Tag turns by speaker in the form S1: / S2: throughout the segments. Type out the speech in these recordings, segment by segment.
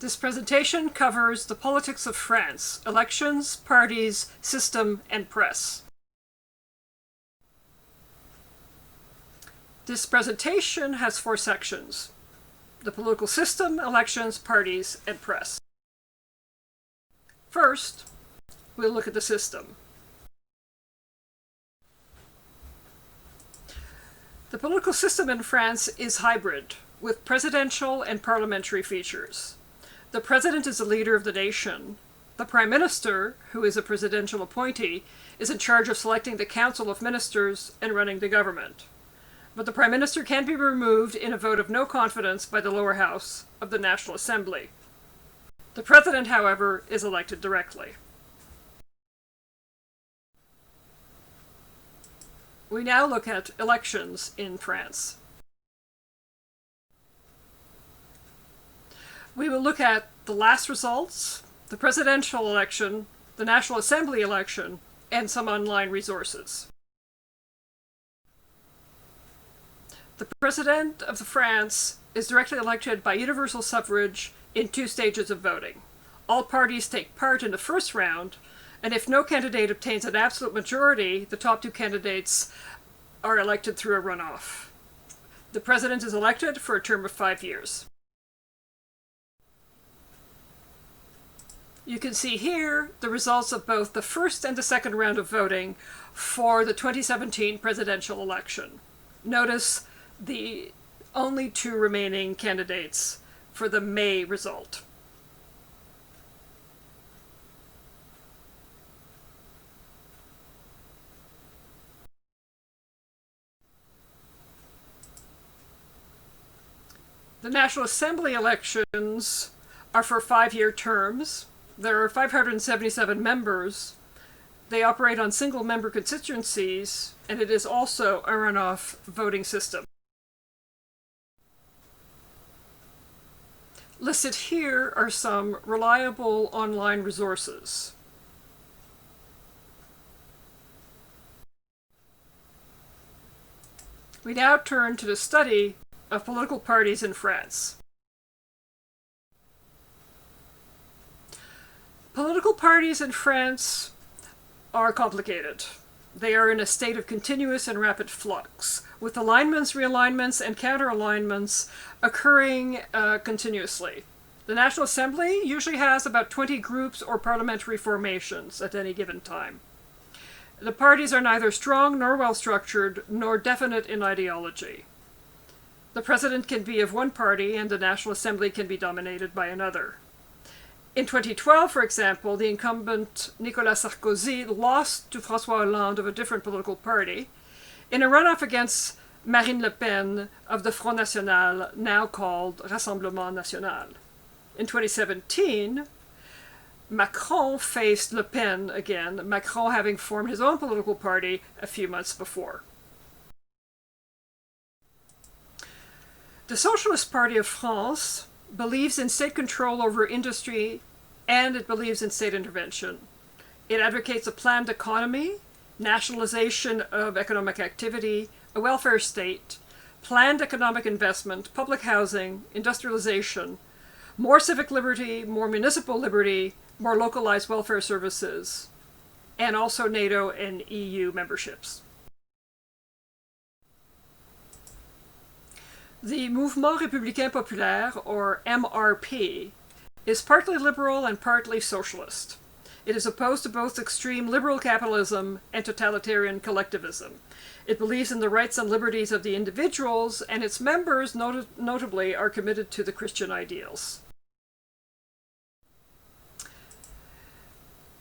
S1: This presentation covers the politics of France: elections, parties, system, and press. This presentation has 4 sections: the political system, elections, parties, and press. First, we'll look at the system. The political system in France is hybrid, with presidential and parliamentary features. The president is the leader of the nation. The prime minister, who is a presidential appointee, is in charge of selecting the council of ministers and running the government. But the prime minister can be removed in a vote of no confidence by the lower house of the National Assembly. The president, however, is elected directly. We now look at elections in France. We will look at the last results, the presidential election, the National Assembly election, and some online resources. The President of France is directly elected by universal suffrage in 2 stages of voting. All parties take part in the first round, and if no candidate obtains an absolute majority, the top 2 candidates are elected through a runoff. The President is elected for a term of 5 years. You can see here the results of both the first and the second round of voting for the 2017 presidential election. Notice the only 2 remaining candidates for the May result. The National Assembly elections are for 5-year terms. There are 577 members. They operate on single-member constituencies, and it is also a runoff voting system. Listed here are some reliable online resources. We now turn to the study of political parties in France. Political parties in France are complicated. They are in a state of continuous and rapid flux, with alignments, realignments, and counter-alignments occurring continuously. The National Assembly usually has about 20 groups or parliamentary formations at any given time. The parties are neither strong nor well-structured, nor definite in ideology. The president can be of one party, and the National Assembly can be dominated by another. In 2012, for example, the incumbent Nicolas Sarkozy lost to François Hollande of a different political party in a runoff against Marine Le Pen of the Front National, now called Rassemblement National. In 2017, Macron faced Le Pen again, Macron having formed his own political party a few months before. The Socialist Party of France believes in state control over industry, and it believes in state intervention. It advocates a planned economy, nationalization of economic activity, a welfare state, planned economic investment, public housing, industrialization, more civic liberty, more municipal liberty, more localized welfare services, and also NATO and EU memberships. The Mouvement Républicain Populaire, or MRP, is partly liberal and partly socialist. It is opposed to both extreme liberal capitalism and totalitarian collectivism. It believes in the rights and liberties of the individuals, and its members notably are committed to the Christian ideals.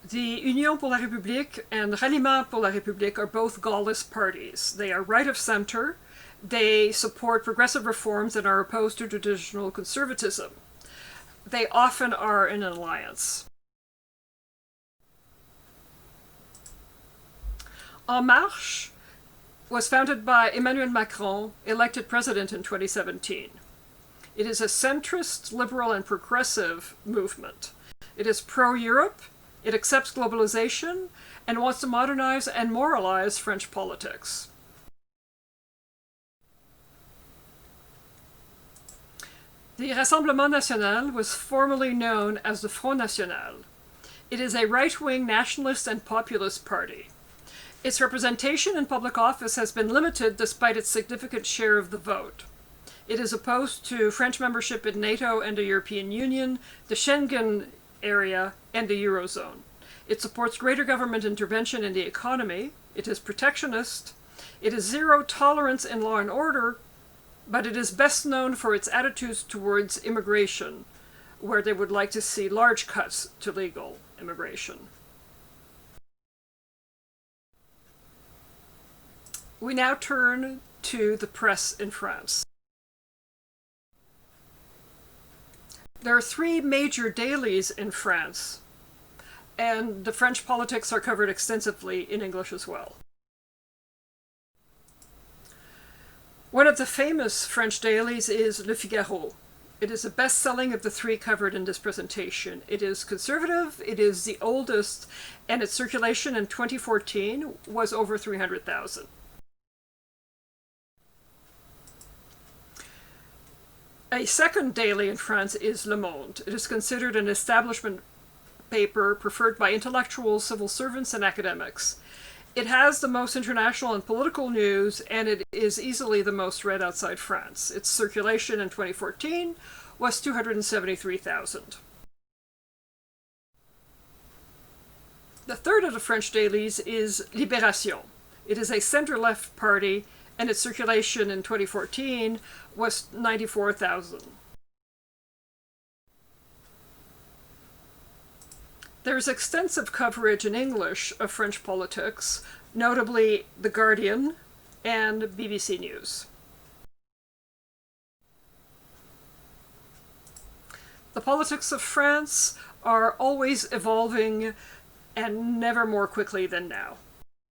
S1: The Union pour la République and Ralliement pour la République are both Gaullist parties. They are right of center. They support progressive reforms and are opposed to traditional conservatism. They often are in an alliance. En Marche was founded by Emmanuel Macron, elected president in 2017. It is a centrist, liberal, and progressive movement. It is pro-Europe, it accepts globalization, and wants to modernize and moralize French politics. The Rassemblement National was formerly known as the Front National. It is a right-wing nationalist and populist party. Its representation in public office has been limited despite its significant share of the vote. It is opposed to French membership in NATO and the European Union, the Schengen area, and the Eurozone. It supports greater government intervention in the economy. It is protectionist. It is zero tolerance in law and order, but it is best known for its attitudes towards immigration, where they would like to see large cuts to legal immigration. We now turn to the press in France. There are 3 major dailies in France, and the French politics are covered extensively in English as well. One of the famous French dailies is Le Figaro. It is the best-selling of the 3 covered in this presentation. It is conservative, it is the oldest, and its circulation in 2014 was over 300,000. A second daily in France is Le Monde. It is considered an establishment paper preferred by intellectuals, civil servants, and academics. It has the most international and political news, and it is easily the most read outside France. Its circulation in 2014 was 273,000. The third of the French dailies is Libération. It is a center-left party, and its circulation in 2014 was 94,000. There's extensive coverage in English of French politics, notably The Guardian and BBC News. The politics of France are always evolving and never more quickly than now.